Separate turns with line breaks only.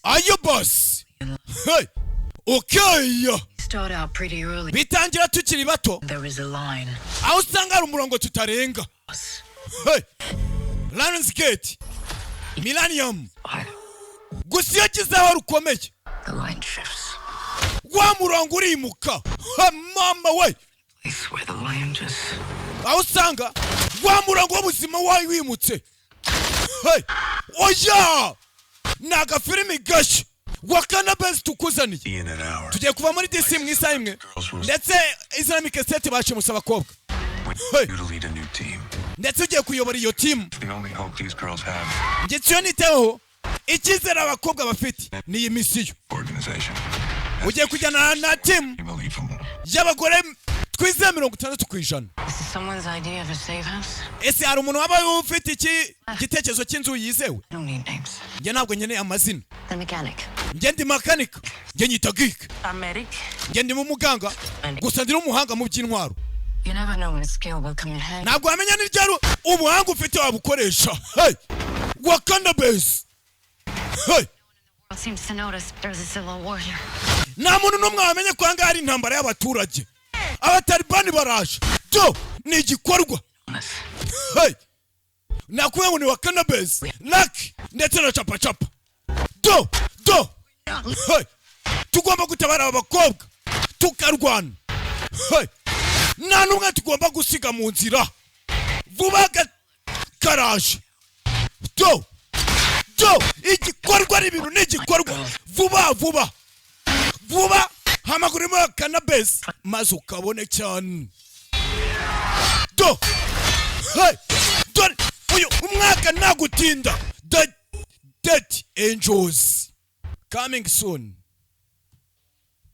Are you boss? Hey. Okay.
Start out pretty early.
Bitangira tukiri bato.
There is a line.
Aho usanga ari umurongo tutarenga. Hey. Lionsgate. Millennium. Gusa iyo kizaho rukomeye.
The line shifts.
Wa murongo urimuka. Ha mama we.
It's where the lion just.
Aho usanga wa murongo w'ubuzima wayo wimutse. Hey. Oya. Naga filimi gashi. Wakanda base tukuzaniye. Tugiye kuva muri DC mu isaha imwe. Ndetse Islamic State bashimusa abakobwa. Hey. Ndetse ugiye kuyobora iyo team. Ngicyo niteho icyizere abakobwa bafite ni iyi misiyo. Ugiye kujyana na team y'abagore twize 60%.
Someone's idea of a safe house?
Ese hari umuntu wabaye ufite iki gitekerezo cy'inzu yizewe?
No need names.
Nge ntabwo nkeneye amazina.
The mechanic.
Nge ndi mechanic. Nge nyita geek.
Medic.
Nge ndi umuganga. Gusa ndi umuhanga mu by'intwaro.
You never know when a skill will come in handy.
Ntabwo wamenya n'iryaro umuhanga ufite wabukoresha. Hey. Wakanda base. Hey.
Seems to notice there's a civil war here.
Nta muntu n'umwe wamenye ko hanga hari intambara y'abaturage. Abatalibani baraje. Do ni igikorwa. Hey. Nakuye ngo ni Wakanda base. Lucky ndetse na chapa chapa. Do. Hey. Tugomba gutabara abakobwa. Tukarwana. Hey. Nta n'umwe tugomba gusiga mu nzira. Vuba karaje. Do. Igikorwa n'ibintu n'igikorwa. Vuba. Hamaguru mu Wakanda base. Maze ukabone cyane. Do. Hey. Uyu umwaka nagutinda. Dead Angels. Coming soon.